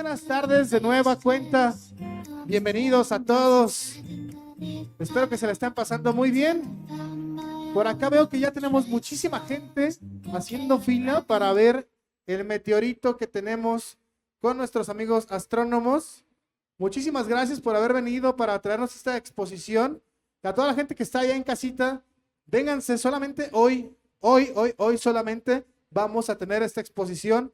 buenas tardes de nueva cuenta. Bienvenidos a todos. Espero que se la estén pasando muy bien. Por acá veo que ya tenemos muchísima gente haciendo fila para ver el meteorito que tenemos con nuestros amigos astrónomos. Muchísimas gracias por haber venido para traernos esta exposición. A toda la gente que está allá en casita, vénganse solamente hoy solamente vamos a tener esta exposición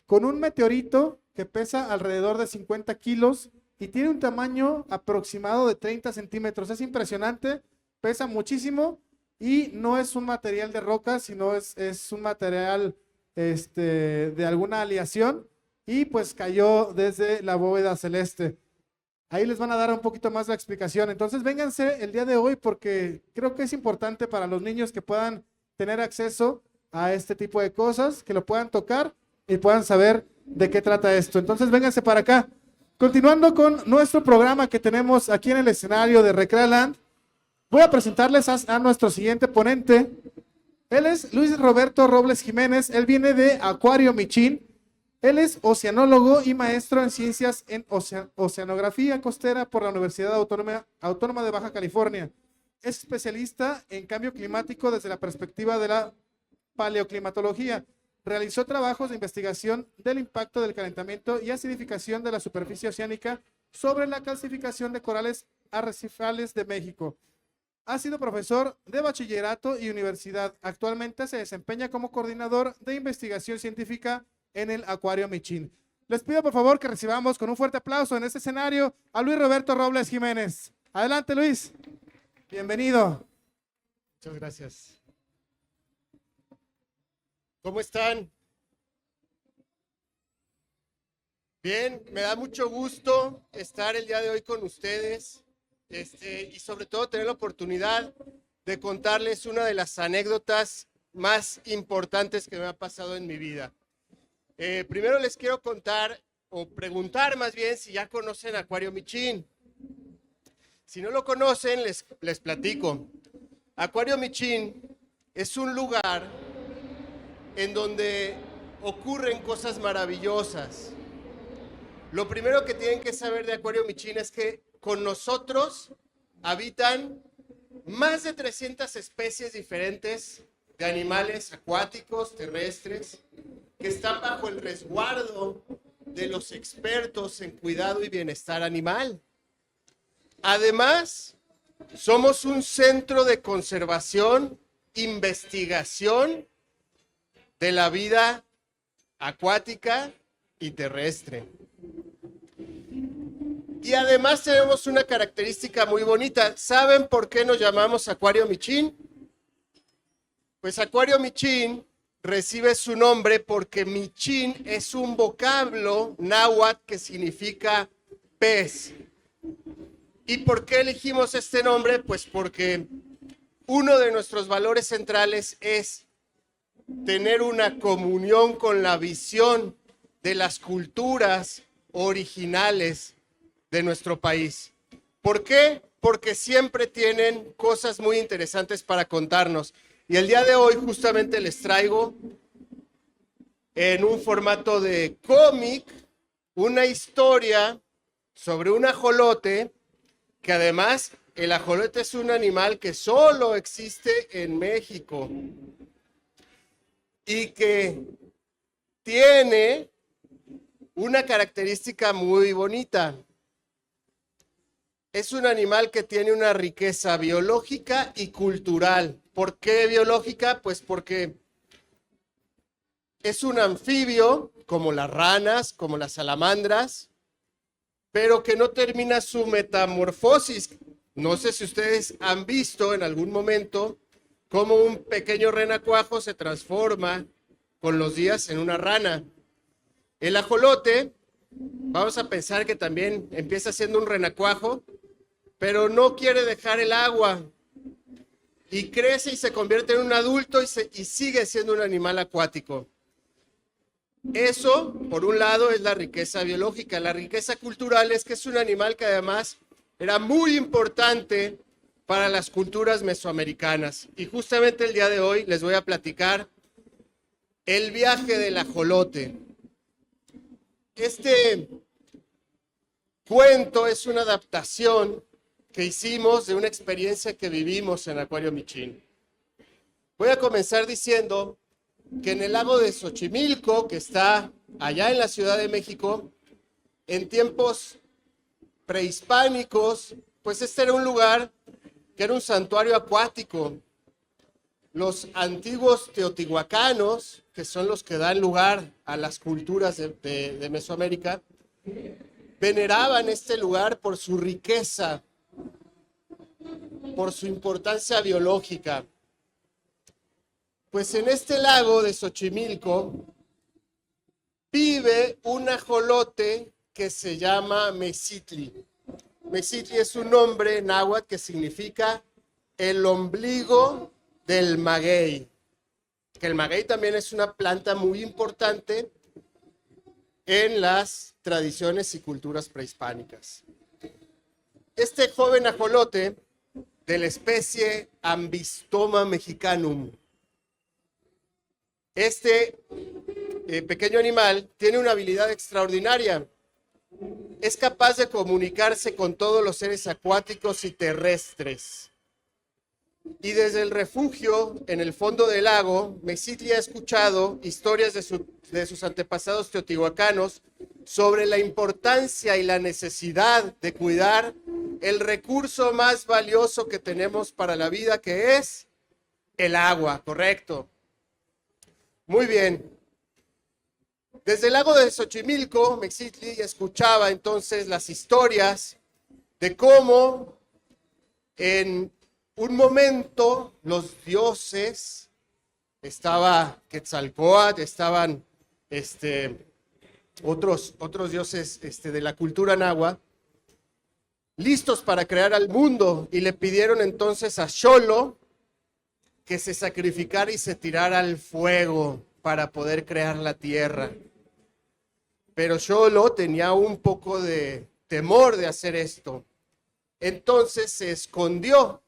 con un meteorito que pesa alrededor de 50 kilos y tiene un tamaño aproximado de 30 centímetros. Es impresionante, pesa muchísimo y no es un material de roca, sino es un material de alguna aleación y pues cayó desde la bóveda celeste. Ahí les van a dar un poquito más la explicación. Entonces vénganse el día de hoy porque creo que es importante para los niños que puedan tener acceso a este tipo de cosas, que lo puedan tocar y puedan saber de qué trata esto. Entonces vénganse para acá. Continuando con nuestro programa que tenemos aquí en el escenario de Recrealand, voy a presentarles a nuestro siguiente ponente. Él es Luis Roberto Robles Jiménez. Él viene de Acuario Michin. Él es oceanólogo y maestro en ciencias en oceanografía costera por la Universidad Autónoma de Baja California. Es especialista en cambio climático desde la perspectiva de la paleoclimatología. Realizó trabajos de investigación del impacto del calentamiento y acidificación de la superficie oceánica sobre la calcificación de corales arrecifales de México. Ha sido profesor de bachillerato y universidad. Actualmente se desempeña como coordinador de investigación científica en el Acuario Michin. Les pido por favor que recibamos con un fuerte aplauso en este escenario a Luis Roberto Robles Jiménez. Adelante, Luis. Bienvenido. Muchas gracias. ¿Cómo están? Bien, me da mucho gusto estar el día de hoy con ustedes y sobre todo tener la oportunidad de contarles una de las anécdotas más importantes que me ha pasado en mi vida. Primero les quiero contar o preguntar más bien si ya conocen Acuario Michin. Si no lo conocen, les platico. Acuario Michin es un lugar en donde ocurren cosas maravillosas. Lo primero que tienen que saber de Acuario Michin es que con nosotros habitan más de 300 especies diferentes de animales acuáticos, terrestres, que están bajo el resguardo de los expertos en cuidado y bienestar animal. Además, somos un centro de conservación, investigación de la vida acuática y terrestre. Y además tenemos una característica muy bonita. ¿Saben por qué nos llamamos Acuario Michin? Pues Acuario Michin recibe su nombre porque Michin es un vocablo náhuatl que significa pez. ¿Y por qué elegimos este nombre? Pues porque uno de nuestros valores centrales es tener una comunión con la visión de las culturas originales de nuestro país. ¿Por qué? Porque siempre tienen cosas muy interesantes para contarnos. Y el día de hoy justamente les traigo en un formato de cómic una historia sobre un ajolote, que además el ajolote es un animal que solo existe en México y que tiene una característica muy bonita. Es un animal que tiene una riqueza biológica y cultural. ¿Por qué biológica? Pues porque es un anfibio, como las ranas, como las salamandras, pero que no termina su metamorfosis. No sé si ustedes han visto en algún momento cómo un pequeño renacuajo se transforma con los días en una rana. El ajolote, vamos a pensar que también empieza siendo un renacuajo, pero no quiere dejar el agua y crece y se convierte en un adulto y sigue siendo un animal acuático. Eso, por un lado, es la riqueza biológica. La riqueza cultural es que es un animal que además era muy importante para las culturas mesoamericanas. Y justamente el día de hoy les voy a platicar el viaje del ajolote. Este cuento es una adaptación que hicimos de una experiencia que vivimos en Acuario Michín. Voy a comenzar diciendo que en el lago de Xochimilco, que está allá en la Ciudad de México, en tiempos prehispánicos, pues este era un lugar que era un santuario acuático. Los antiguos teotihuacanos, que son los que dan lugar a las culturas de Mesoamérica, veneraban este lugar por su riqueza, por su importancia biológica. Pues en este lago de Xochimilco vive un ajolote que se llama Mexitli. Mexitli es un nombre náhuatl que significa el ombligo del maguey. Que el maguey también es una planta muy importante en las tradiciones y culturas prehispánicas. Este joven ajolote de la especie Ambystoma mexicanum. Este pequeño animal tiene una habilidad extraordinaria. Es capaz de comunicarse con todos los seres acuáticos y terrestres. Y desde el refugio en el fondo del lago, Mexitli ha escuchado historias de sus antepasados teotihuacanos sobre la importancia y la necesidad de cuidar el recurso más valioso que tenemos para la vida, que es el agua, ¿correcto? Muy bien. Desde el lago de Xochimilco, Mexitli escuchaba entonces las historias de cómo en un momento los dioses, estaba Quetzalcóatl, estaban otros dioses de la cultura náhuatl, listos para crear al mundo, y le pidieron entonces a Xolo que se sacrificara y se tirara al fuego para poder crear la tierra. Pero Xolo tenía un poco de temor de hacer esto. Entonces se escondió.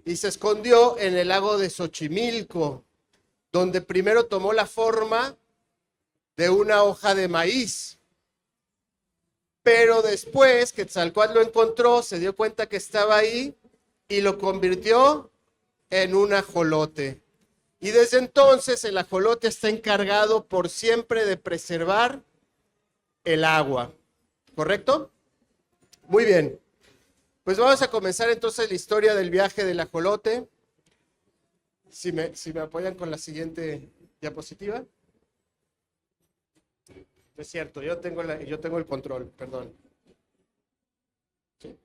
Y se escondió en el lago de Xochimilco, donde primero tomó la forma de una hoja de maíz. Pero después Quetzalcóatl lo encontró, se dio cuenta que estaba ahí y lo convirtió en un ajolote. Y desde entonces el ajolote está encargado por siempre de preservar el agua. ¿Correcto? Muy bien. Pues vamos a comenzar entonces la historia del viaje del ajolote. Si me apoyan con la siguiente diapositiva. Es cierto, yo tengo el control, perdón. ¿Sí?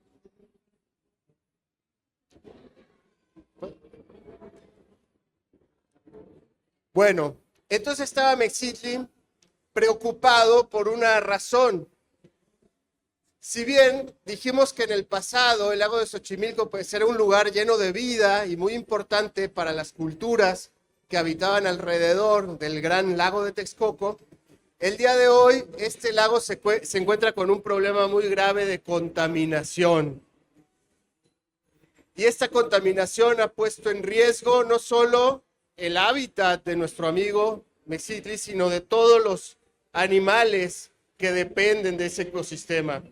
Bueno, entonces estaba Mexitli preocupado por una razón. Si bien dijimos que en el pasado el lago de Xochimilco pues era un lugar lleno de vida y muy importante para las culturas que habitaban alrededor del gran lago de Texcoco, el día de hoy este lago se encuentra con un problema muy grave de contaminación. Y esta contaminación ha puesto en riesgo no solo el hábitat de nuestro amigo Mexitli, sino de todos los animales que dependen de ese ecosistema.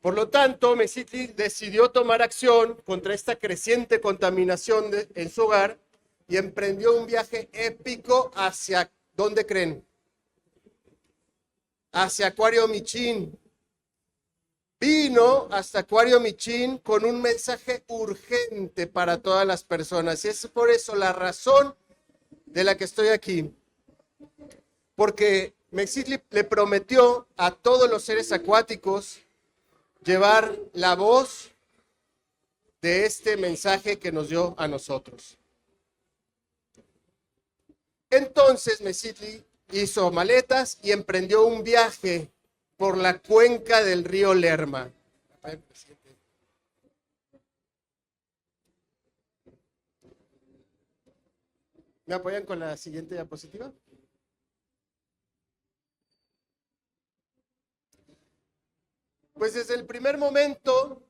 Por lo tanto, Mexitli decidió tomar acción contra esta creciente contaminación en su hogar y emprendió un viaje épico hacia, ¿dónde creen? Hacia Acuario Michín. Vino hasta Acuario Michín con un mensaje urgente para todas las personas. Y es por eso la razón de la que estoy aquí. Porque Mexitli le prometió a todos los seres acuáticos llevar la voz de este mensaje que nos dio a nosotros. Entonces Mexitli hizo maletas y emprendió un viaje por la cuenca del río Lerma. ¿Me apoyan con la siguiente diapositiva? Pues desde el primer momento,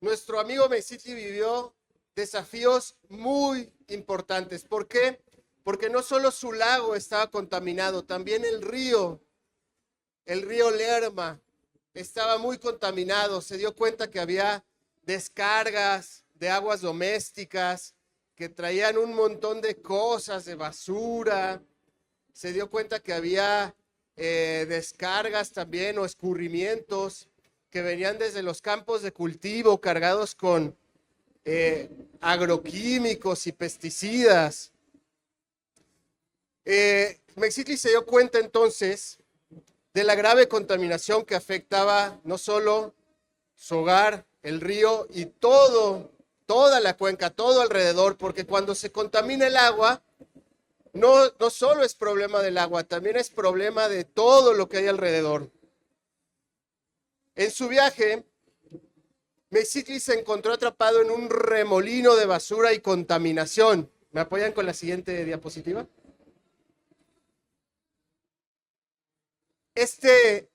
nuestro amigo Mexitli vivió desafíos muy importantes. ¿Por qué? Porque no solo su lago estaba contaminado, también el río el río Lerma estaba muy contaminado. Se dio cuenta que había descargas de aguas domésticas que traían un montón de cosas, de basura. Se dio cuenta que había descargas también o escurrimientos que venían desde los campos de cultivo cargados con agroquímicos y pesticidas. Mexicli se dio cuenta entonces de la grave contaminación que afectaba no solo su hogar, el río y toda la cuenca, todo alrededor, porque cuando se contamina el agua, no solo es problema del agua, también es problema de todo lo que hay alrededor. En su viaje, Mexicli se encontró atrapado en un remolino de basura y contaminación. ¿Me apoyan con la siguiente diapositiva? Este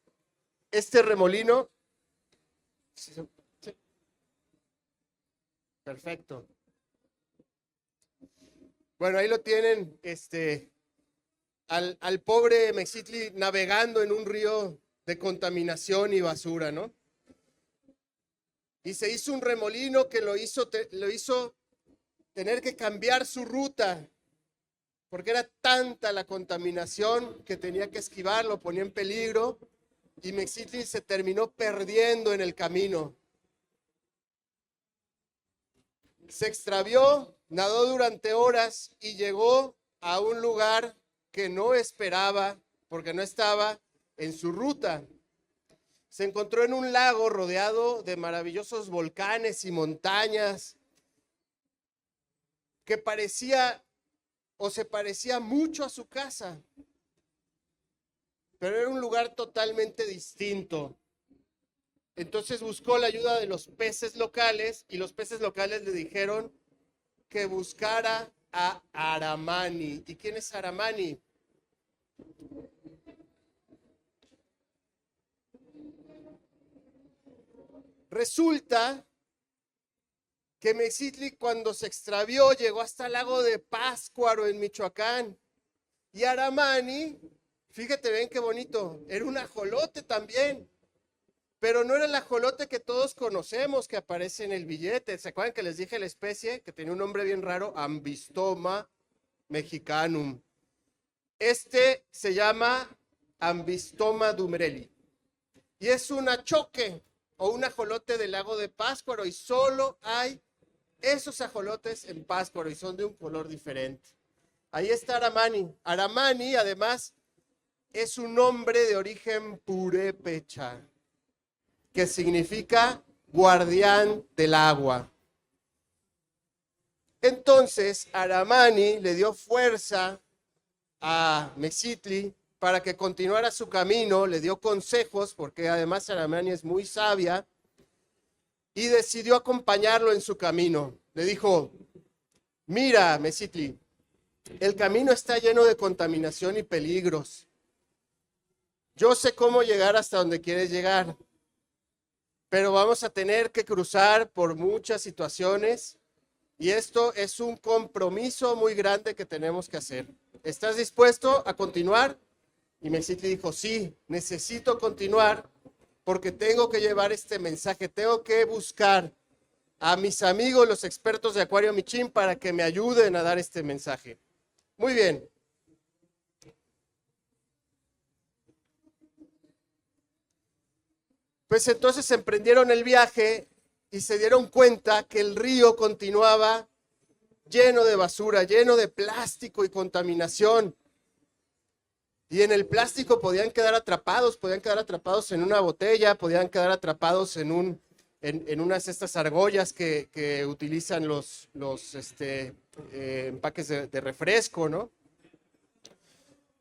remolino. Sí. Perfecto. Bueno, ahí lo tienen, al pobre Mexicli navegando en un río de contaminación y basura, ¿no? Y se hizo un remolino que lo hizo tener que cambiar su ruta, porque era tanta la contaminación que tenía que esquivar, lo ponía en peligro, y Mexicli se terminó perdiendo en el camino. Se extravió, nadó durante horas y llegó a un lugar que no esperaba porque no estaba en su ruta. Se encontró en un lago rodeado de maravillosos volcanes y montañas que parecía o se parecía mucho a su casa, pero era un lugar totalmente distinto. Entonces buscó la ayuda de los peces locales y los peces locales le dijeron que buscara a Aramani. ¿Y quién es Aramani? Resulta que Mexicli cuando se extravió llegó hasta el lago de Pátzcuaro en Michoacán. Y Aramani, fíjate bien qué bonito, era un ajolote también. Pero no era el ajolote que todos conocemos, que aparece en el billete. ¿Se acuerdan que les dije la especie que tenía un nombre bien raro? Ambistoma mexicanum. Este se llama Ambistoma dumreli. Y es un achoque o un ajolote del lago de Pátzcuaro. Y solo hay esos ajolotes en Pátzcuaro y son de un color diferente. Ahí está Aramani. Aramani, además, es un nombre de origen purépecha, que significa guardián del agua. Entonces, Aramani le dio fuerza a Mexicli para que continuara su camino, le dio consejos, porque además Aramani es muy sabia, y decidió acompañarlo en su camino. Le dijo, mira, Mexicli, el camino está lleno de contaminación y peligros. Yo sé cómo llegar hasta donde quieres llegar, pero vamos a tener que cruzar por muchas situaciones y esto es un compromiso muy grande que tenemos que hacer. ¿Estás dispuesto a continuar? Y Mexicli dijo, sí, necesito continuar porque tengo que llevar este mensaje, tengo que buscar a mis amigos, los expertos de Acuario Michin, para que me ayuden a dar este mensaje. Muy bien. Pues entonces emprendieron el viaje y se dieron cuenta que el río continuaba lleno de basura, lleno de plástico y contaminación. Y en el plástico podían quedar atrapados en una botella, podían quedar atrapados en unas de estas argollas que utilizan los empaques de refresco, ¿no?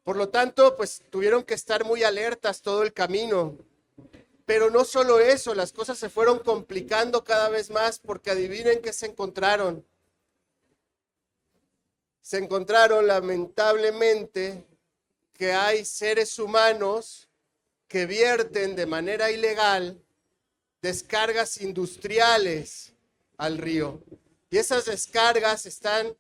Por lo tanto, pues tuvieron que estar muy alertas todo el camino. Pero no solo eso, las cosas se fueron complicando cada vez más porque adivinen qué se encontraron. Se encontraron lamentablemente que hay seres humanos que vierten de manera ilegal descargas industriales al río. Y esas descargas están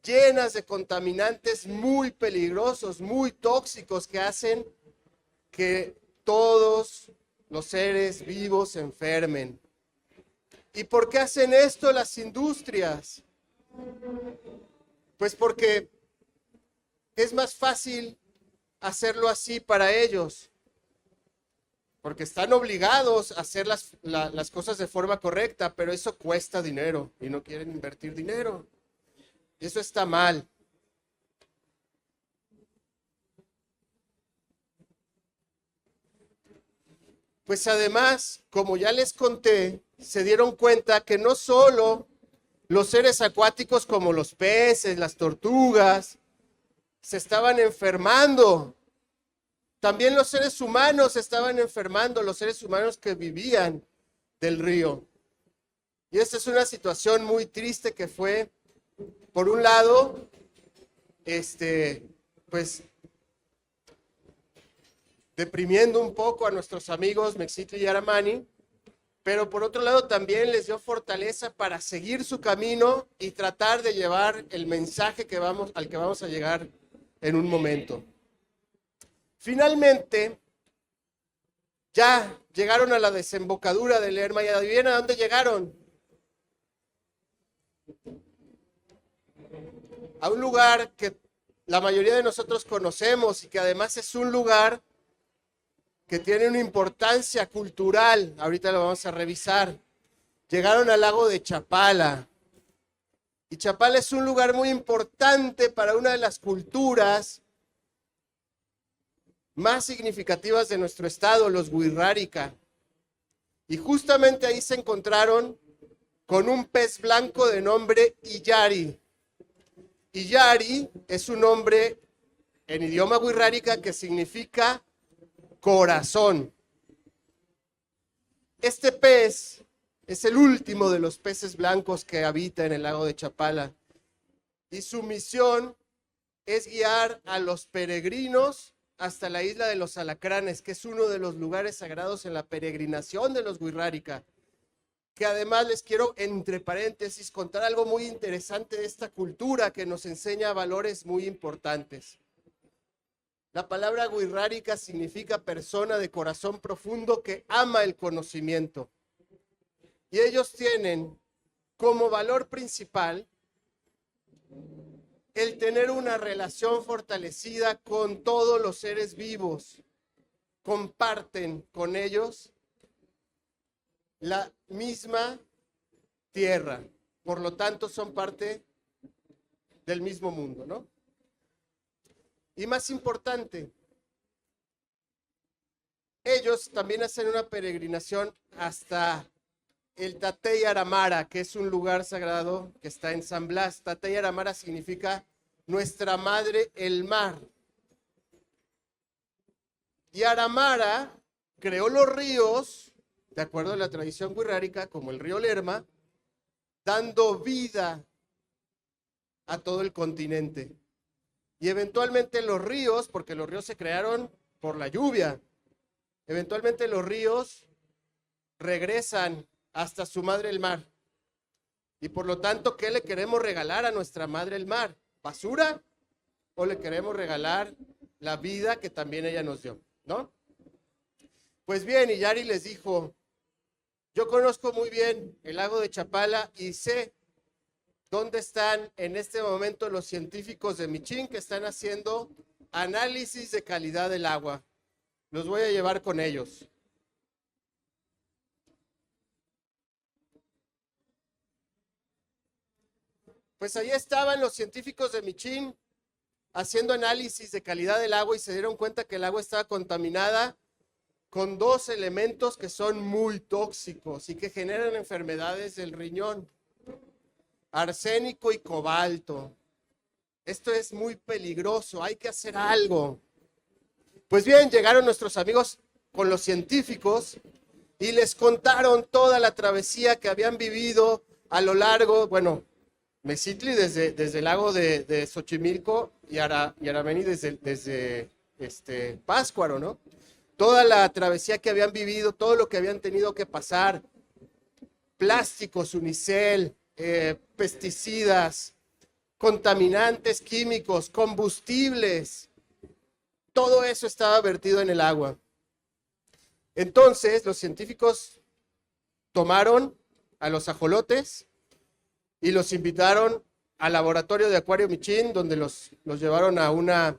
llenas de contaminantes muy peligrosos, muy tóxicos que hacen que todos los seres vivos se enfermen. ¿Y por qué hacen esto las industrias? Pues porque es más fácil hacerlo así para ellos, porque están obligados a hacer las cosas de forma correcta, pero eso cuesta dinero y no quieren invertir dinero. Y eso está mal. Pues además, como ya les conté, se dieron cuenta que no solo los seres acuáticos como los peces, las tortugas, se estaban enfermando. También los seres humanos se estaban enfermando, los seres humanos que vivían del río. Y esta es una situación muy triste que fue, por un lado, pues, deprimiendo un poco a nuestros amigos Mexitli y Aramani, pero por otro lado también les dio fortaleza para seguir su camino y tratar de llevar el mensaje al que vamos a llegar en un momento. Finalmente, ya llegaron a la desembocadura del Lerma y adivinen a dónde llegaron. A un lugar que la mayoría de nosotros conocemos y que además es un lugar que tiene una importancia cultural. Ahorita lo vamos a revisar. Llegaron al lago de Chapala. Y Chapala es un lugar muy importante para una de las culturas más significativas de nuestro estado, los Wixárika. Y justamente ahí se encontraron con un pez blanco de nombre Illari. Illari es un nombre en idioma Wixárika que significa corazón. Este pez es el último de los peces blancos que habita en el lago de Chapala. Y su misión es guiar a los peregrinos hasta la isla de los Alacranes, que es uno de los lugares sagrados en la peregrinación de los Wixárika. Que además les quiero, entre paréntesis, contar algo muy interesante de esta cultura que nos enseña valores muy importantes. La palabra Wixárika significa persona de corazón profundo que ama el conocimiento. Y ellos tienen como valor principal el tener una relación fortalecida con todos los seres vivos. Comparten con ellos la misma tierra. Por lo tanto, son parte del mismo mundo, ¿no? Y más importante, ellos también hacen una peregrinación hasta el Tatey Aramara, que es un lugar sagrado que está en San Blas. Tatey Aramara significa nuestra madre el mar. Y Aramara creó los ríos, de acuerdo a la tradición wixárika, como el río Lerma, dando vida a todo el continente. Y eventualmente los ríos, porque los ríos se crearon por la lluvia, eventualmente los ríos regresan hasta su madre el mar. Y por lo tanto, ¿qué le queremos regalar a nuestra madre el mar? ¿Basura? ¿O le queremos regalar la vida que también ella nos dio? ¿No? Pues bien, Illari les dijo, yo conozco muy bien el lago de Chapala y sé dónde están en este momento los científicos de Michín que están haciendo análisis de calidad del agua. Los voy a llevar con ellos. Pues ahí estaban los científicos de Michín haciendo análisis de calidad del agua y se dieron cuenta que el agua estaba contaminada con dos elementos que son muy tóxicos y que generan enfermedades del riñón: arsénico y cobalto. Esto es muy peligroso, hay que hacer algo. Pues bien, llegaron nuestros amigos con los científicos y les contaron toda la travesía que habían vivido a lo largo, bueno, Mexitli desde el lago de Xochimilco y Arameni desde Pátzcuaro, ¿no? Toda la travesía que habían vivido, todo lo que habían tenido que pasar, plásticos, unicel, pesticidas, contaminantes químicos, combustibles, todo eso estaba vertido en el agua. Entonces, los científicos tomaron a los ajolotes y los invitaron al laboratorio de Acuario Michin, donde los llevaron a una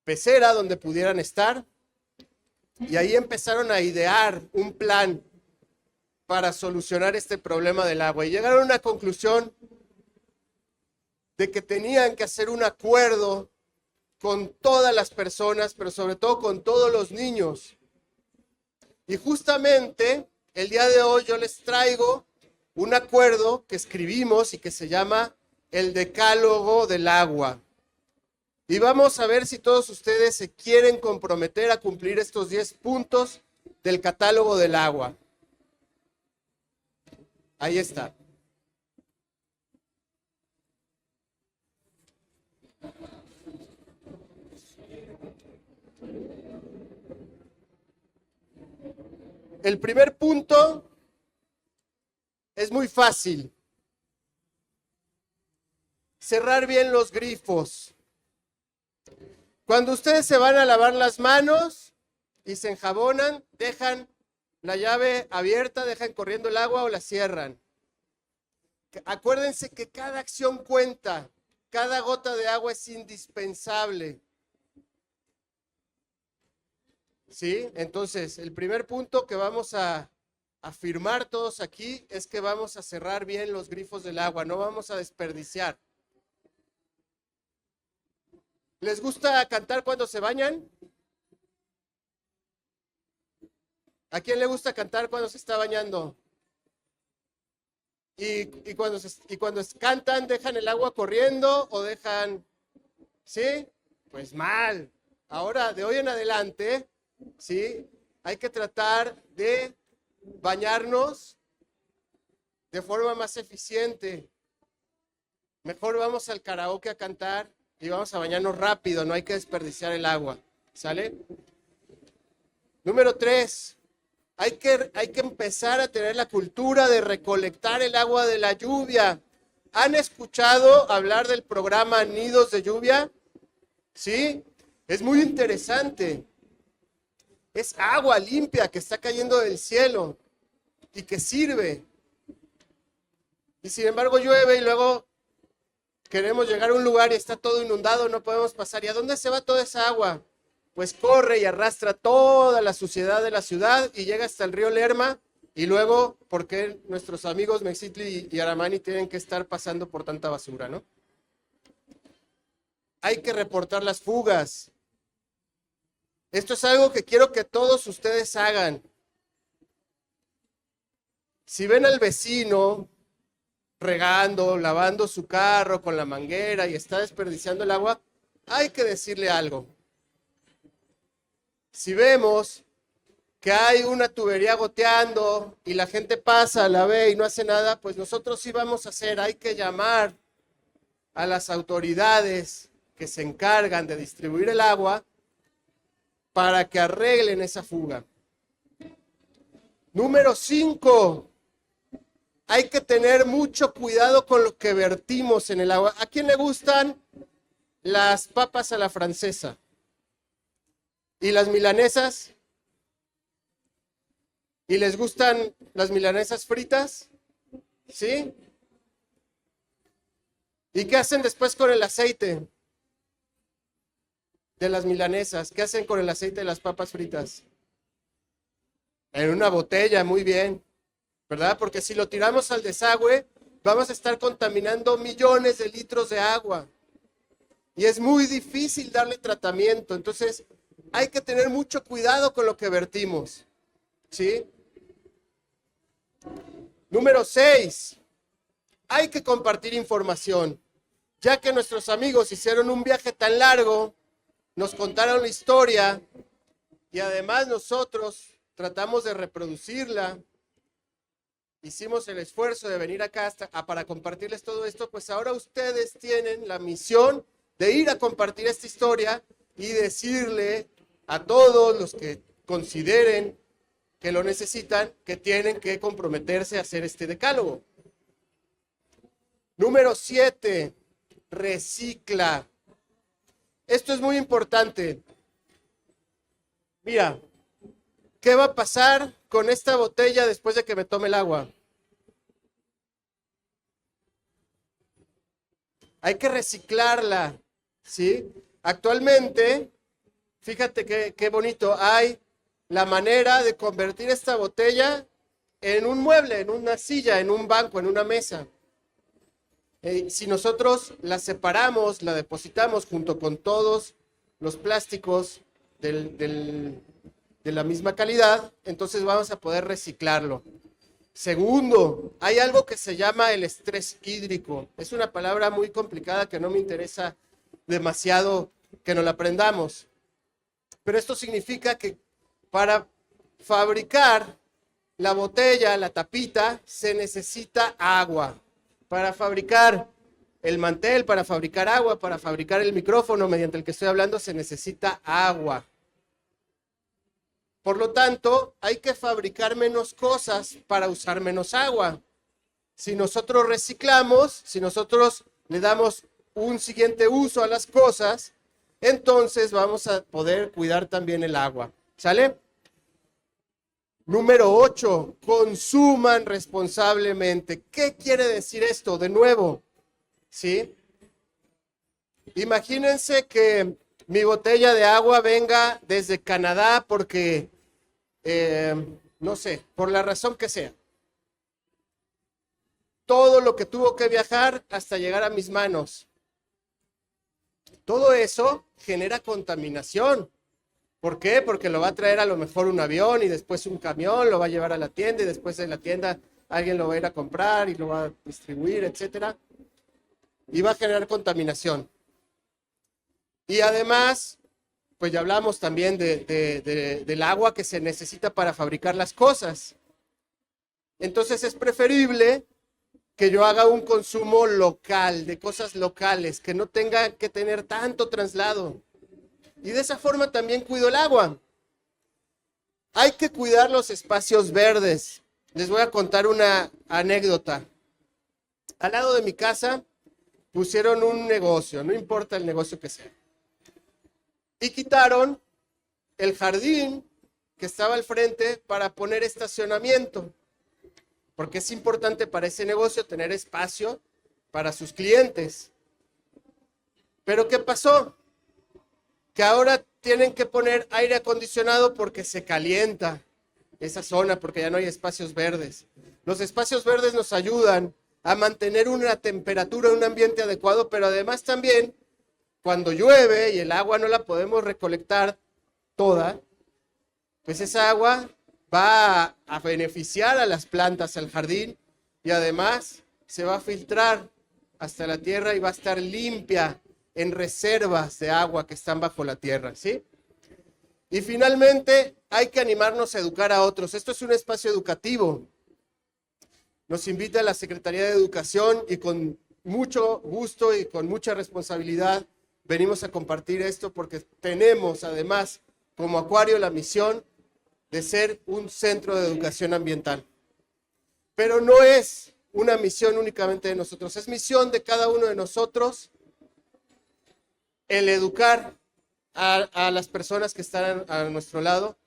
pecera donde pudieran estar. Y ahí empezaron a idear un plan para solucionar este problema del agua. Y llegaron a una conclusión de que tenían que hacer un acuerdo con todas las personas, pero sobre todo con todos los niños. Y justamente el día de hoy yo les traigo un acuerdo que escribimos y que se llama el Decálogo del Agua. Y vamos a ver si todos ustedes se quieren comprometer a cumplir estos 10 puntos del catálogo del agua. Ahí está. El primer punto es muy fácil. Cerrar bien los grifos. Cuando ustedes se van a lavar las manos y se enjabonan, dejan la llave abierta, dejan corriendo el agua o la cierran. Acuérdense que cada acción cuenta, cada gota de agua es indispensable. ¿Sí? Entonces, el primer punto que vamos a afirmar todos aquí es que vamos a cerrar bien los grifos del agua, no vamos a desperdiciar. ¿Les gusta cantar cuando se bañan? ¿A quién le gusta cantar cuando se está bañando? ¿Y cuando cantan, dejan el agua corriendo o dejan? ¿Sí? Pues mal. Ahora, de hoy en adelante, ¿sí? Hay que tratar de bañarnos de forma más eficiente. Mejor vamos al karaoke a cantar y vamos a bañarnos rápido, no hay que desperdiciar el agua. ¿Sale? Número 3. Hay que empezar a tener la cultura de recolectar el agua de la lluvia. ¿Han escuchado hablar del programa Nidos de Lluvia? ¿Sí? Es muy interesante. Es agua limpia que está cayendo del cielo y que sirve. Y sin embargo llueve y luego queremos llegar a un lugar y está todo inundado, no podemos pasar. ¿Y a dónde se va toda esa agua? Pues corre y arrastra toda la suciedad de la ciudad y llega hasta el río Lerma. Y luego, ¿por qué nuestros amigos Mexitli y Aramani tienen que estar pasando por tanta basura, no? Hay que reportar las fugas. Esto es algo que quiero que todos ustedes hagan. Si ven al vecino regando, lavando su carro con la manguera y está desperdiciando el agua, hay que decirle algo. Si vemos que hay una tubería goteando y la gente pasa, la ve y no hace nada, pues nosotros sí vamos a hacer, hay que llamar a las autoridades que se encargan de distribuir el agua para que arreglen esa fuga. Número 5. Hay que tener mucho cuidado con lo que vertimos en el agua. ¿A quién le gustan las papas a la francesa? ¿Y las milanesas? ¿Y les gustan las milanesas fritas? ¿Sí? ¿Y qué hacen después con el aceite de las milanesas? ¿Qué hacen con el aceite de las papas fritas? En una botella, muy bien, ¿verdad? Porque si lo tiramos al desagüe, vamos a estar contaminando millones de litros de agua. Y es muy difícil darle tratamiento. Entonces, hay que tener mucho cuidado con lo que vertimos. ¿Sí? Número 6. Hay que compartir información. Ya que nuestros amigos hicieron un viaje tan largo, nos contaron la historia y además nosotros tratamos de reproducirla. Hicimos el esfuerzo de venir acá para compartirles todo esto, pues ahora ustedes tienen la misión de ir a compartir esta historia y decirle a todos los que consideren que lo necesitan, que tienen que comprometerse a hacer este decálogo. Número 7, recicla. Esto es muy importante. Mira, ¿Qué va a pasar con esta botella después de que me tome el agua? Hay que reciclarla, ¿sí? Actualmente, fíjate qué bonito, hay la manera de convertir esta botella en un mueble, en una silla, en un banco, en una mesa. Si nosotros la separamos, la depositamos junto con todos los plásticos de la misma calidad, entonces vamos a poder reciclarlo. Segundo, hay algo que se llama el estrés hídrico. Es una palabra muy complicada que no me interesa demasiado que nos la aprendamos. Pero esto significa que para fabricar la botella, la tapita, se necesita agua. Para fabricar el mantel, para fabricar agua, para fabricar el micrófono mediante el que estoy hablando, se necesita agua. Por lo tanto, hay que fabricar menos cosas para usar menos agua. Si nosotros reciclamos, si nosotros le damos un siguiente uso a las cosas, entonces vamos a poder cuidar también el agua. ¿Sale? Número 8, consuman responsablemente. ¿Qué quiere decir esto? De nuevo, ¿sí? Imagínense que mi botella de agua venga desde Canadá porque, no sé, por la razón que sea. Todo lo que tuvo que viajar hasta llegar a mis manos. Todo eso genera contaminación. ¿Por qué? Porque lo va a traer a lo mejor un avión y después un camión, lo va a llevar a la tienda y después de la tienda alguien lo va a ir a comprar y lo va a distribuir, etcétera. Y va a generar contaminación. Y además, pues ya hablamos también del agua que se necesita para fabricar las cosas. Entonces es preferible que yo haga un consumo local, de cosas locales, que no tenga que tener tanto traslado. Y de esa forma también cuido el agua. Hay que cuidar los espacios verdes. Les voy a contar una anécdota. Al lado de mi casa pusieron un negocio, no importa el negocio que sea. Y quitaron el jardín que estaba al frente para poner estacionamiento. Porque es importante para ese negocio tener espacio para sus clientes. Pero ¿qué pasó? Que ahora tienen que poner aire acondicionado porque se calienta esa zona, porque ya no hay espacios verdes. Los espacios verdes nos ayudan a mantener una temperatura, un ambiente adecuado, pero además también cuando llueve y el agua no la podemos recolectar toda, pues esa agua va a beneficiar a las plantas, al jardín, y además se va a filtrar hasta la tierra y va a estar limpia en reservas de agua que están bajo la tierra, ¿sí? Y finalmente, hay que animarnos a educar a otros. Esto es un espacio educativo. Nos invita la Secretaría de Educación y con mucho gusto y con mucha responsabilidad venimos a compartir esto porque tenemos además como Acuario la misión de ser un centro de educación ambiental. Pero no es una misión únicamente de nosotros, es misión de cada uno de nosotros el educar a las personas que están a nuestro lado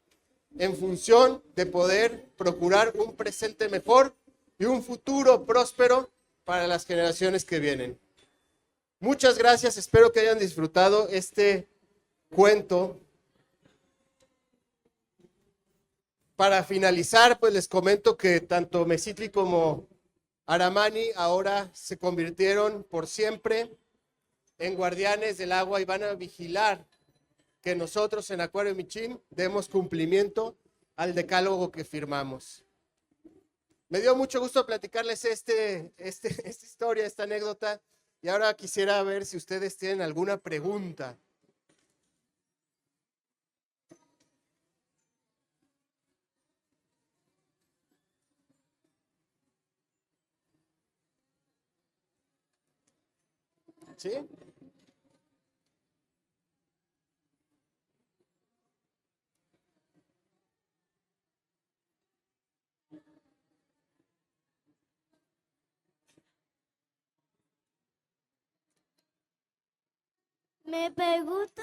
en función de poder procurar un presente mejor y un futuro próspero para las generaciones que vienen. Muchas gracias, espero que hayan disfrutado este cuento. Para finalizar, pues les comento que tanto Mesitli como Aramani ahora se convirtieron por siempre en guardianes del agua y van a vigilar que nosotros en Acuario Michin demos cumplimiento al decálogo que firmamos. Me dio mucho gusto platicarles esta historia, esta anécdota, y ahora quisiera ver si ustedes tienen alguna pregunta. ¿Sí? Me pregunta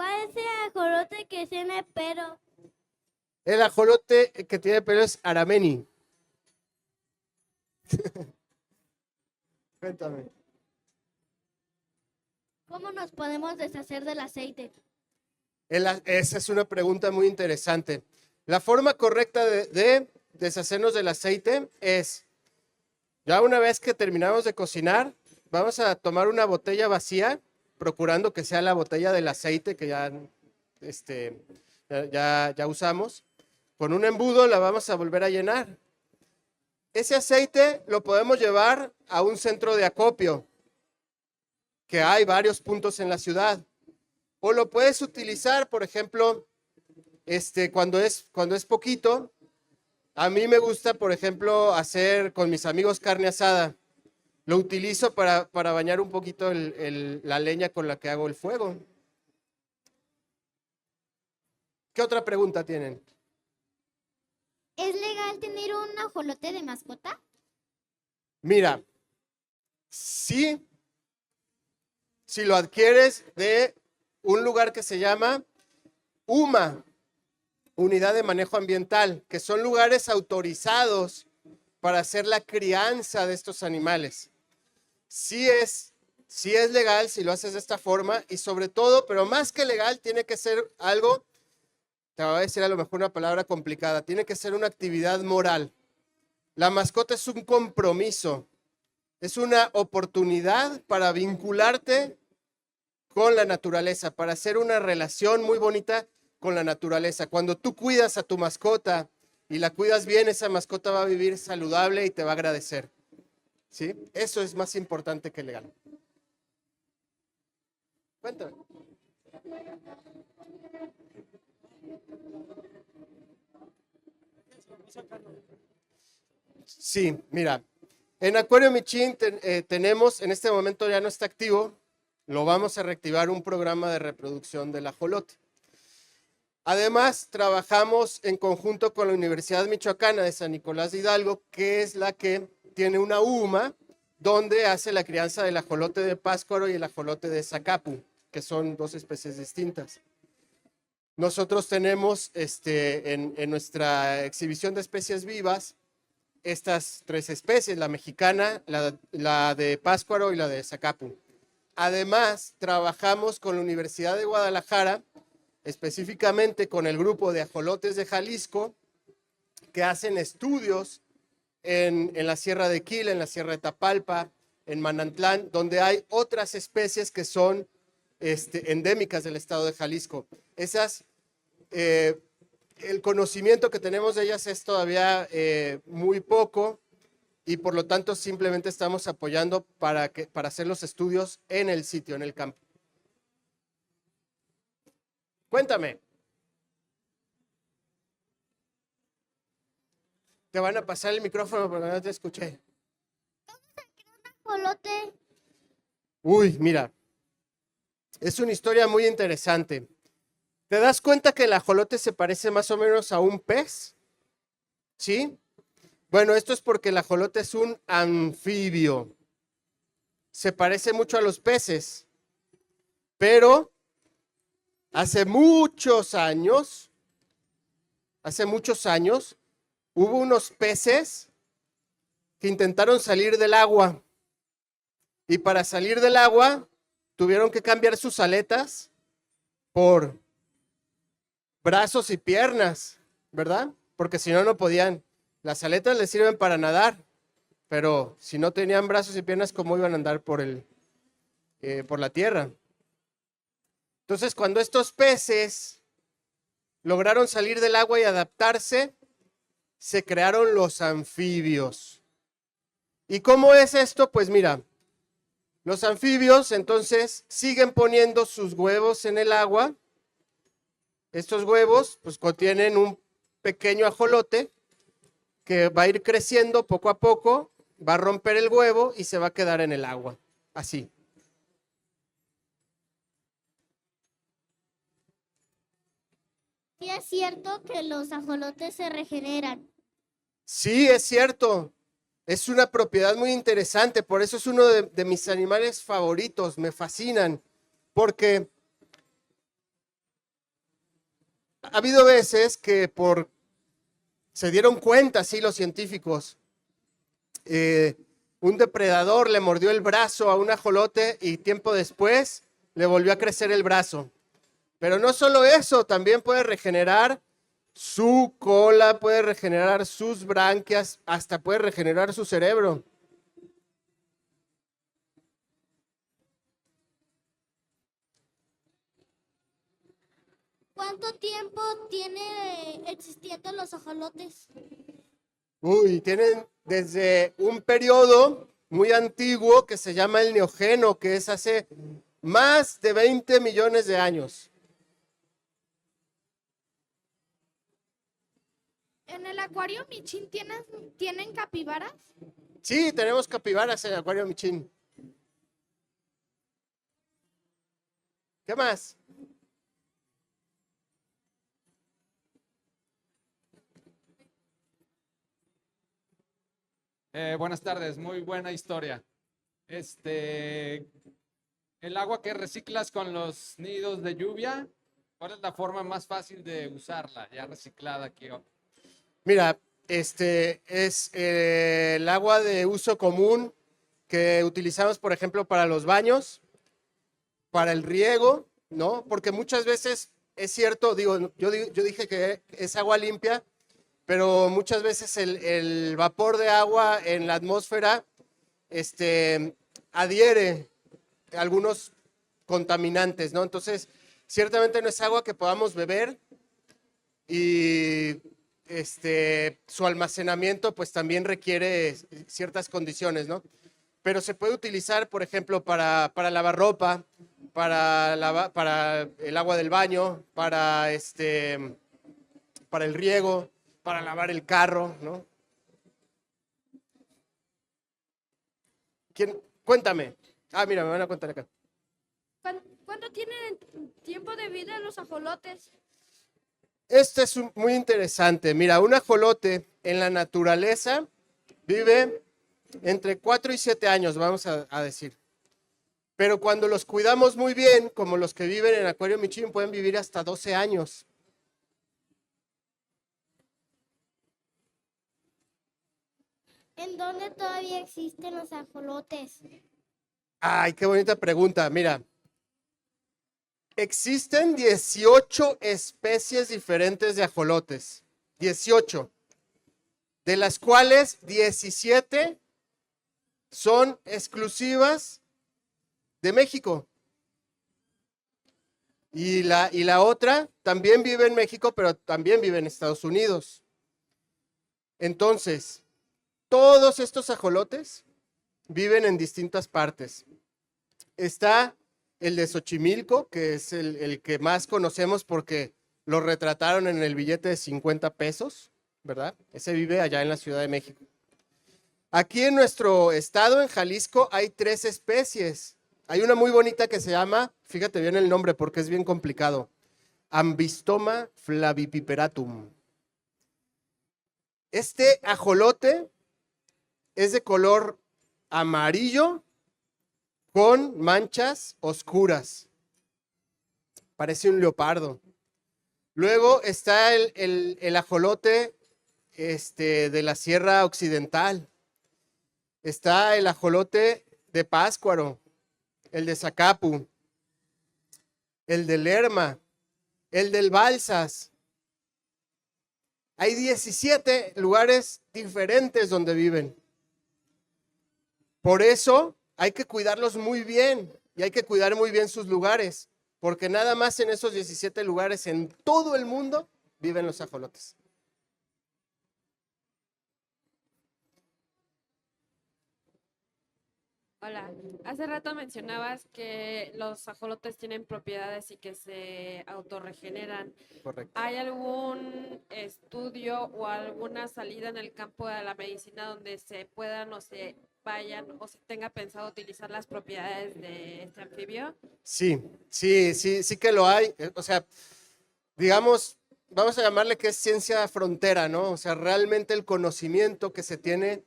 ¿Cuál es el ajolote que tiene pelo? El ajolote que tiene pelo es Arameni. Cuéntame. ¿Cómo nos podemos deshacer del aceite? Esa es una pregunta muy interesante. La forma correcta de deshacernos del aceite es, ya una vez que terminamos de cocinar, vamos a tomar una botella vacía, procurando que sea la botella del aceite que ya usamos. Con un embudo la vamos a volver a llenar. Ese aceite lo podemos llevar a un centro de acopio, que hay varios puntos en la ciudad. O lo puedes utilizar, por ejemplo, cuando es poquito. A mí me gusta, por ejemplo, hacer con mis amigos carne asada. Lo utilizo para bañar un poquito la leña con la que hago el fuego. ¿Qué otra pregunta tienen? ¿Es legal tener un ajolote de mascota? Mira, sí, si lo adquieres de un lugar que se llama UMA, Unidad de Manejo Ambiental, que son lugares autorizados para hacer la crianza de estos animales. Sí es legal si lo haces de esta forma y sobre todo, pero más que legal, tiene que ser algo, te voy a decir a lo mejor una palabra complicada, tiene que ser una actividad moral. La mascota es un compromiso, es una oportunidad para vincularte con la naturaleza, para hacer una relación muy bonita con la naturaleza. Cuando tú cuidas a tu mascota y la cuidas bien, esa mascota va a vivir saludable y te va a agradecer. ¿Sí? Eso es más importante que legal. Cuéntame. Sí, mira, en Acuario Michin tenemos, en este momento ya no está activo, lo vamos a reactivar un programa de reproducción del ajolote. Además, trabajamos en conjunto con la Universidad Michoacana de San Nicolás de Hidalgo, que es la que tiene una UMA, donde hace la crianza del ajolote de Pátzcuaro y el ajolote de Zacapu, que son dos especies distintas. Nosotros tenemos en nuestra exhibición de especies vivas estas tres especies, la mexicana, la de Pátzcuaro y la de Zacapu. Además, trabajamos con la Universidad de Guadalajara, específicamente con el grupo de ajolotes de Jalisco, que hacen estudios en la Sierra de Quila, en la Sierra de Tapalpa, en Manantlán, donde hay otras especies que son endémicas del estado de Jalisco. Esas, el conocimiento que tenemos de ellas es todavía muy poco y por lo tanto simplemente estamos apoyando para hacer los estudios en el sitio, en el campo. Cuéntame. Te van a pasar el micrófono porque no te escuché. Ajolote. Uy, mira, es una historia muy interesante. ¿Te das cuenta que el ajolote se parece más o menos a un pez? ¿Sí? Bueno, esto es porque el ajolote es un anfibio. Se parece mucho a los peces, pero hace muchos años, hubo unos peces que intentaron salir del agua y para salir del agua tuvieron que cambiar sus aletas por brazos y piernas, ¿verdad? Porque si no, no podían. Las aletas les sirven para nadar, pero si no tenían brazos y piernas, ¿cómo iban a andar por la tierra? Entonces, cuando estos peces lograron salir del agua y adaptarse, se crearon los anfibios. ¿Y cómo es esto? Pues mira, los anfibios entonces siguen poniendo sus huevos en el agua. Estos huevos pues contienen un pequeño ajolote que va a ir creciendo poco a poco, va a romper el huevo y se va a quedar en el agua, así. ¿Sí es cierto que los ajolotes se regeneran? Sí, es cierto. Es una propiedad muy interesante, por eso es uno de mis animales favoritos, me fascinan, porque ha habido veces que se dieron cuenta, sí, los científicos, un depredador le mordió el brazo a un ajolote y tiempo después le volvió a crecer el brazo. Pero no solo eso, también puede regenerar su cola, puede regenerar sus branquias, hasta puede regenerar su cerebro. ¿Cuánto tiempo tiene existiendo los ajolotes? Uy, tienen desde un periodo muy antiguo que se llama el Neógeno, que es hace más de 20 millones de años. ¿En el acuario Michin tienen capibaras? Sí, tenemos capibaras en el Acuario Michin. ¿Qué más? Buenas tardes, muy buena historia. El agua que reciclas con los nidos de lluvia, ¿cuál es la forma más fácil de usarla ya reciclada aquí? Mira, es el agua de uso común que utilizamos, por ejemplo, para los baños, para el riego, ¿no? Porque muchas veces es cierto, yo dije que es agua limpia, pero muchas veces el vapor de agua en la atmósfera adhiere a algunos contaminantes, ¿no? Entonces, ciertamente no es agua que podamos beber y su almacenamiento pues también requiere ciertas condiciones, ¿no? Pero se puede utilizar, por ejemplo, para lavar ropa, para el agua del baño, para el riego, para lavar el carro, ¿no? ¿Quién? Cuéntame. Ah, mira, me van a contar acá. ¿Cuánto tienen tiempo de vida los ajolotes? Este es muy interesante. Mira, un ajolote en la naturaleza vive entre 4 y 7 años, vamos a decir. Pero cuando los cuidamos muy bien, como los que viven en Acuario Michin, pueden vivir hasta 12 años. ¿En dónde todavía existen los ajolotes? Ay, qué bonita pregunta. Mira, existen 18 especies diferentes de ajolotes. 18. De las cuales 17 son exclusivas de México. Y la otra también vive en México, pero también vive en Estados Unidos. Entonces, todos estos ajolotes viven en distintas partes. Está el de Xochimilco, que es el que más conocemos porque lo retrataron en el billete de 50 pesos, ¿verdad? Ese vive allá en la Ciudad de México. Aquí en nuestro estado, en Jalisco, hay 3 especies. Hay una muy bonita que se llama, fíjate bien el nombre porque es bien complicado, Ambystoma flavipiperatum. Este ajolote es de color amarillo con manchas oscuras. Parece un leopardo. Luego está el ajolote de la Sierra Occidental. Está el ajolote de Páscuaro, el de Zacapu, el de Lerma, el del Balsas. Hay 17 lugares diferentes donde viven. Por eso hay que cuidarlos muy bien y hay que cuidar muy bien sus lugares, porque nada más en esos 17 lugares en todo el mundo viven los ajolotes. Hola, hace rato mencionabas que los ajolotes tienen propiedades y que se autorregeneran. Correcto. ¿Hay algún estudio o alguna salida en el campo de la medicina donde se puedan o se vayan o se tenga pensado utilizar las propiedades de este anfibio? Sí que lo hay. O sea, digamos, vamos a llamarle que es ciencia frontera, ¿no? O sea, realmente el conocimiento que se tiene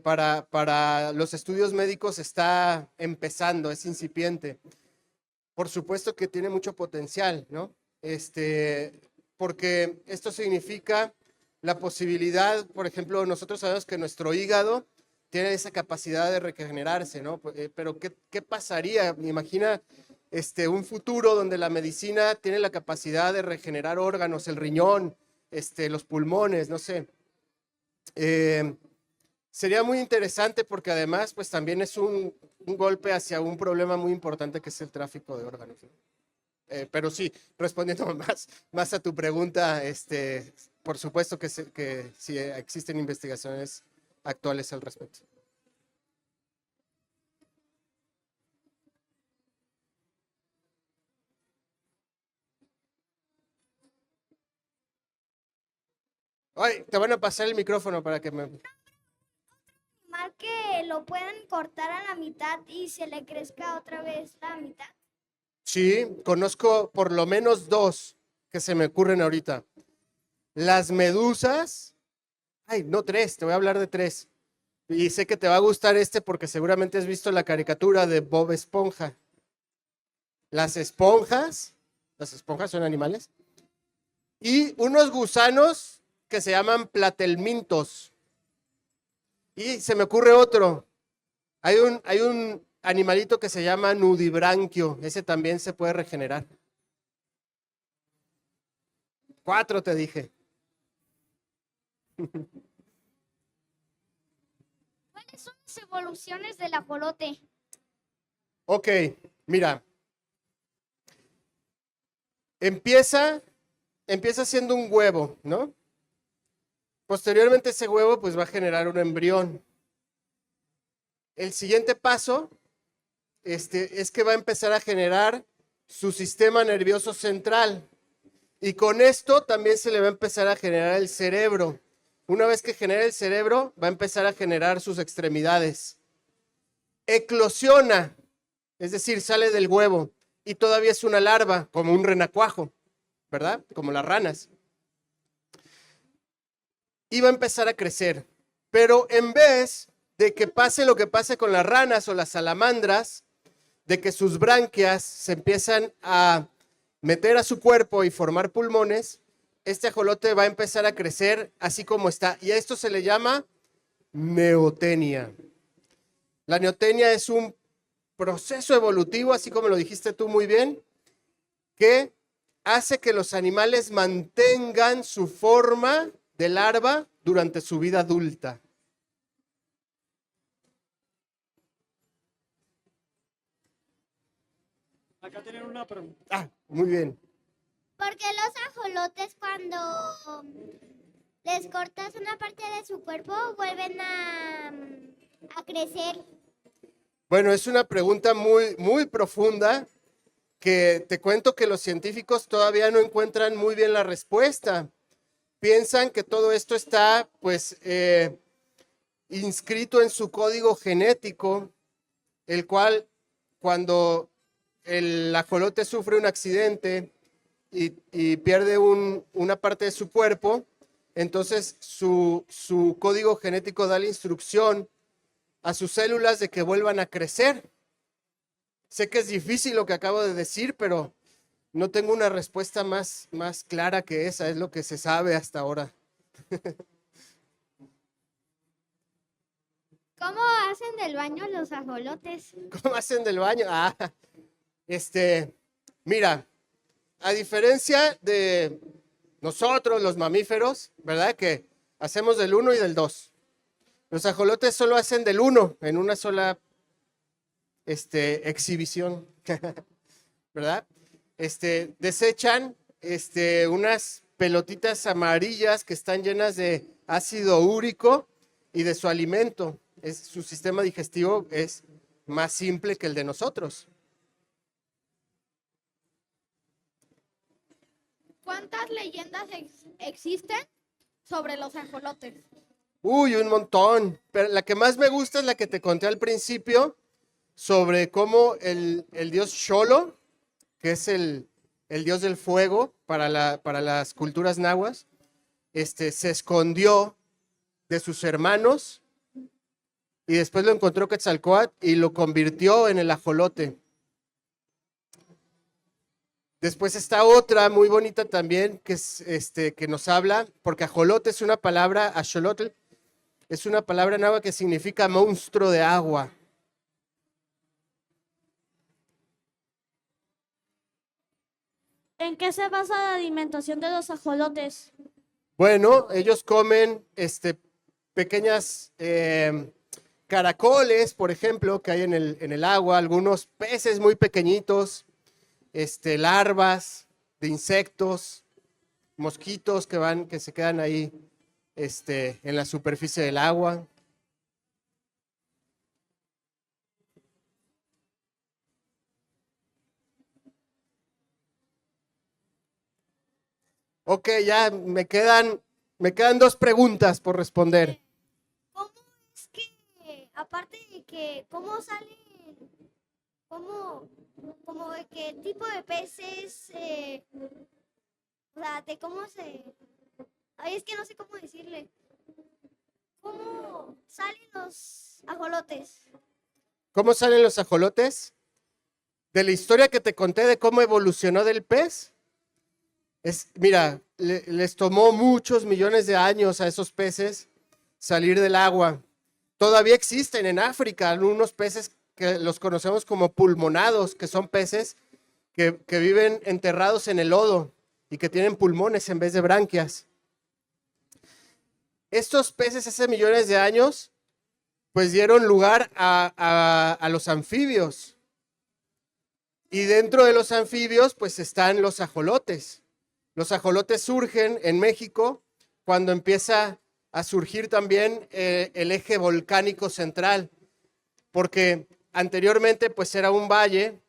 para los estudios médicos está empezando, es incipiente. Por supuesto que tiene mucho potencial, ¿no? porque esto significa la posibilidad, por ejemplo, nosotros sabemos que nuestro hígado tiene esa capacidad de regenerarse, ¿no? Pero ¿qué pasaría? Imagina un futuro donde la medicina tiene la capacidad de regenerar órganos, el riñón, los pulmones, no sé. Sería muy interesante porque además, pues también es un golpe hacia un problema muy importante que es el tráfico de órganos, ¿no? Pero sí, respondiendo más a tu pregunta, por supuesto que sí existen investigaciones actuales al respecto. Ay, te van a pasar el micrófono para que me... Mal que lo puedan cortar a la mitad y se le crezca otra vez la mitad. Sí, conozco por lo menos 2 que se me ocurren ahorita. Las medusas, ay, no 3, te voy a hablar de 3. Y sé que te va a gustar porque seguramente has visto la caricatura de Bob Esponja. Las esponjas son animales, y unos gusanos que se llaman platelmintos. Y se me ocurre otro. Hay un animalito que se llama nudibranquio. Ese también se puede regenerar. 4 te dije. ¿Cuáles son las evoluciones del ajolote? Ok, mira. Empieza siendo un huevo, ¿no? Posteriormente ese huevo pues va a generar un embrión. El siguiente paso es que va a empezar a generar su sistema nervioso central. Y con esto también se le va a empezar a generar el cerebro. Una vez que genera el cerebro, va a empezar a generar sus extremidades. Eclosiona, es decir, sale del huevo y todavía es una larva, como un renacuajo, ¿verdad? Como las ranas. Y va a empezar a crecer. Pero en vez de que pase lo que pase con las ranas o las salamandras, de que sus branquias se empiezan a meter a su cuerpo y formar pulmones, este ajolote va a empezar a crecer así como está. Y a esto se le llama neotenia. La neotenia es un proceso evolutivo, así como lo dijiste tú muy bien, que hace que los animales mantengan su forma de larva durante su vida adulta. Acá tienen una pregunta. Ah, muy bien. ¿Por qué los ajolotes cuando les cortas una parte de su cuerpo vuelven a crecer? Bueno, es una pregunta muy, muy profunda que te cuento que los científicos todavía no encuentran muy bien la respuesta. Piensan que todo esto está, pues, inscrito en su código genético, el cual cuando el ajolote sufre un accidente y pierde una parte de su cuerpo, entonces su código genético da la instrucción a sus células de que vuelvan a crecer. Sé que es difícil lo que acabo de decir, pero no tengo una respuesta más clara que esa, es lo que se sabe hasta ahora. ¿Cómo hacen del baño los ajolotes? ¿Cómo hacen del baño? Mira, a diferencia de nosotros, los mamíferos, ¿verdad? Que hacemos del 1 y del 2. Los ajolotes solo hacen del 1 en una sola exhibición, ¿verdad? Desechan unas pelotitas amarillas que están llenas de ácido úrico y de su alimento. Su sistema digestivo es más simple que el de nosotros. ¿Cuántas leyendas existen sobre los ajolotes? Uy, un montón. Pero la que más me gusta es la que te conté al principio sobre cómo el dios Xolo, que es el dios del fuego para las culturas nahuas, se escondió de sus hermanos y después lo encontró Quetzalcóatl y lo convirtió en el ajolote. Después está otra muy bonita también, que es que nos habla, porque ajolote es una palabra, axolotl, es una palabra náhuatl que significa monstruo de agua. ¿En qué se basa la alimentación de los ajolotes? Bueno, ellos comen pequeñas caracoles, por ejemplo, que hay en el agua, algunos peces muy pequeñitos, larvas de insectos, mosquitos que se quedan ahí en la superficie del agua. Ok, ya me quedan 2 preguntas por responder. ¿Cómo es que, aparte de que, cómo salen, como de qué tipo de peces, o sea, de cómo se, ay, es que no sé cómo decirle, cómo salen los ajolotes? ¿Cómo salen los ajolotes? De la historia que te conté de cómo evolucionó del pez. Mira, les tomó muchos millones de años a esos peces salir del agua. Todavía existen en África algunos peces que los conocemos como pulmonados, que son peces que viven enterrados en el lodo y que tienen pulmones en vez de branquias. Estos peces hace millones de años pues dieron lugar a los anfibios. Y dentro de los anfibios pues están los ajolotes. Los ajolotes surgen en México cuando empieza a surgir también el eje volcánico central, porque anteriormente pues era un valle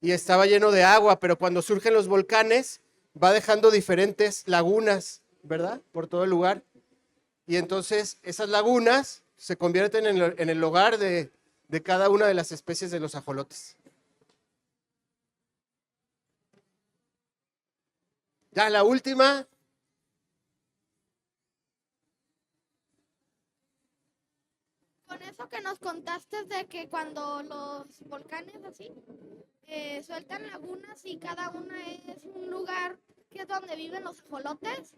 y estaba lleno de agua, pero cuando surgen los volcanes va dejando diferentes lagunas, ¿verdad? Por todo el lugar. Y entonces esas lagunas se convierten en el hogar de cada una de las especies de los ajolotes. Ya la última. Con eso que nos contaste de que cuando los volcanes así sueltan lagunas y cada una es un lugar que es donde viven los ajolotes,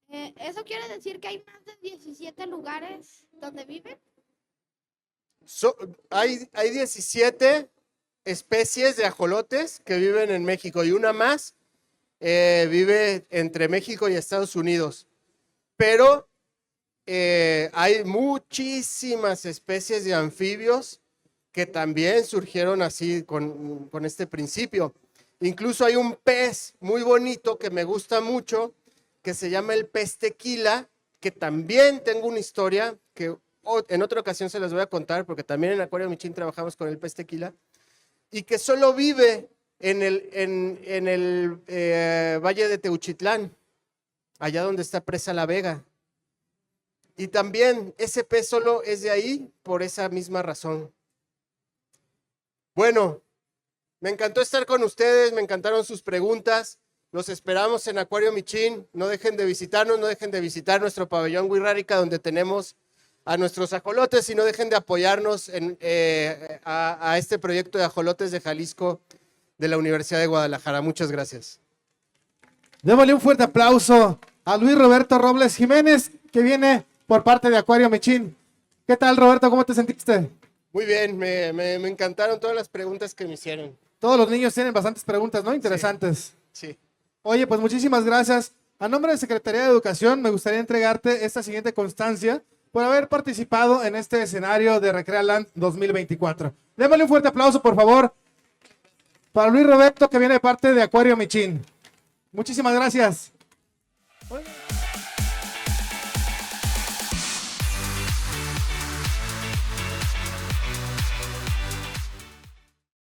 ¿eso quiere decir que hay más de 17 lugares donde viven? Hay 17 especies de ajolotes que viven en México y una más vive entre México y Estados Unidos. Pero hay muchísimas especies de anfibios que también surgieron así con este principio. Incluso hay un pez muy bonito que me gusta mucho, que se llama el pez tequila, que también tengo una historia que en otra ocasión se las voy a contar, porque también en Acuario Michin trabajamos con el pez tequila, y que solo vive en el Valle de Teuchitlán, allá donde está presa La Vega. Y también ese pez solo es de ahí por esa misma razón. Bueno, me encantó estar con ustedes, me encantaron sus preguntas. Los esperamos en Acuario Michin. No dejen de visitarnos, no dejen de visitar nuestro pabellón Wixárika, donde tenemos a nuestros ajolotes, y no dejen de apoyarnos a este proyecto de ajolotes de Jalisco de la Universidad de Guadalajara. Muchas gracias. Démosle un fuerte aplauso a Luis Roberto Robles Jiménez, que viene por parte de Acuario Michin. ¿Qué tal, Roberto? ¿Cómo te sentiste? Muy bien, me encantaron todas las preguntas que me hicieron. Todos los niños tienen bastantes preguntas, ¿no? Interesantes. Sí. Oye, pues muchísimas gracias. A nombre de Secretaría de Educación, me gustaría entregarte esta siguiente constancia por haber participado en este escenario de Recrealand 2024. Démosle un fuerte aplauso, por favor, para Luis Roberto, que viene de parte de Acuario Michin. Muchísimas gracias. Oye.